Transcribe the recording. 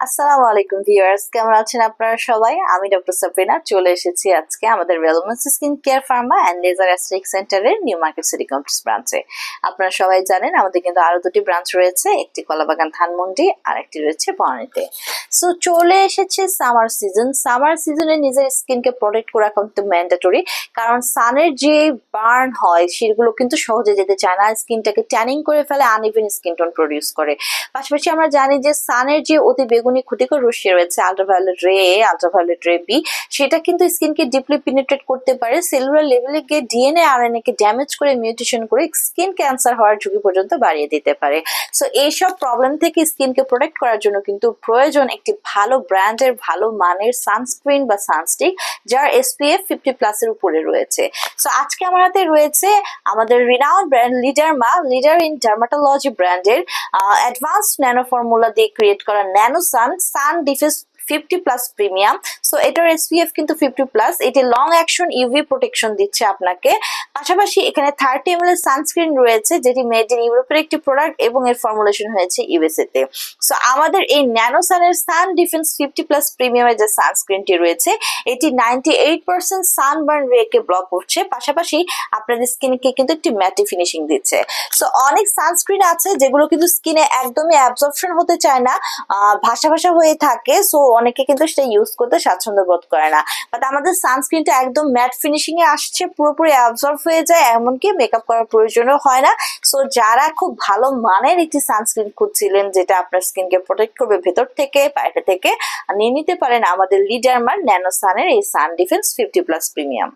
আসসালামু আলাইকুম ভিউয়ার্স, কেমন আছেন আপনারা সবাই? আমি ডক্টর সাবরিনা চলে এসেছি আজকে আমাদের রেলমেন্স skin care pharma and laser aesthetic সেন্টারের নিউ মার্কেট সিটি কমপ্লেক্স ব্রাঞ্চে। আপনারা সবাই জানেন আমাদের কিন্তু আরো দুটি ব্রাঞ্চ রয়েছে, একটি কলাবাগান ধানমন্ডি আর একটি রয়েছে বনানীতে। সো চলে এসেছে সামার সিজন। সামার সিজনে নিজের স্কিনকে প্রোটেক্ট করা কিন্তু ম্যান্ডেটরি, কারণ সানের যে বার্ন হয় সেগুলো কিন্তু সহজে যেতে চায় না, স্কিনটাকে ট্যানিং করে ফেলে, আনইভেন স্কিন টোন প্রডিউস করে। পাশাপাশি আমরা জানি যে সানের যে অতি বেগুনি ক্ষতিকর রশ্মি রয়েছে আল্ট্রাভায়োলেট রে বি, সেটা কিন্তু স্কিনকে ডিপলি পেনিট্রেট করতে পারে, সেলুলার লেভেলে গিয়ে ডিএনএ আরএনএ কে ড্যামেজ করে মিউটেশন করে স্কিন ক্যান্সার হওয়ার ঝুঁকি পর্যন্ত বাড়িয়ে দিতে পারে। সো এইসব প্রবলেম থেকে স্কিনকে প্রোটেক্ট করার জন্য কিন্তু প্রয়োজন একটি ভালো ব্র্যান্ডের ভালো মানের সানস্ক্রিন বা সানস্টিক, যার এসপিএফ 50+ এর উপরে রয়েছে। সো আজকে আমার হাতে রয়েছে আমাদের renowned brand leader in dermatology ব্র্যান্ডের অ্যাডভান্স ন্যানো ফর্মুলা দিয়ে ক্রিয়েট করা ন্যানো সান ডিফেন্স 50+ প্রিমিয়াম। সো এটার এসপিএফ কিন্তু 50+, এটি লং অ্যাকশন ইউভি প্রোটেকশন দিচ্ছে আপনাকে। পাশাপাশি এখানে 30 ml সানস্ক্রিন রয়েছে, যেটি মেড ইন ইউরোপের একটি প্রোডাক্ট এবং এর ফর্মুলেশন হয়েছে ইউএসএ তে। সো আমাদের এই ন্যানো সানের সান ডিফেন্স 50+ প্রিমিয়ামের যে সানস্ক্রিনটি রয়েছে, এটি 98% সানবার্ন রেকে ব্লক করছে, পাশাপাশি আপনাদের স্কিনকে কিন্তু একটি ম্যাটি ফিনিশিং দিচ্ছে। সো অনেক সানস্ক্রিন আছে যেগুলো কিন্তু স্কিনে একদমই অ্যাবজর্পশন হতে চায় না, ভাসা ভাসা হয়ে থাকে, সো অনেকে কিন্তু সেটা ইউজ করতে স্বাচ্ছন্দ্য বোধ করে না। বাট আমাদের সানস্ক্রিনটা একদম ম্যাট ফিনিশিং এ আসছে, পুরোপুরি অ্যাবজর্ব হয়ে যায়, এমনকি মেকআপ করার প্রয়োজনও হয় না। সো যারা খুব ভালো মানের একটি সানস্ক্রিন খুঁজছিলেন যেটা আপনার স্কিনকে প্রোটেক্ট করবে ভেতর থেকে বাইরে থেকে, নিয়ে নিতে পারেন আমাদের লিডারমার ন্যানো সানের এই সান ডিফেন্স 50+ প্রিমিয়াম।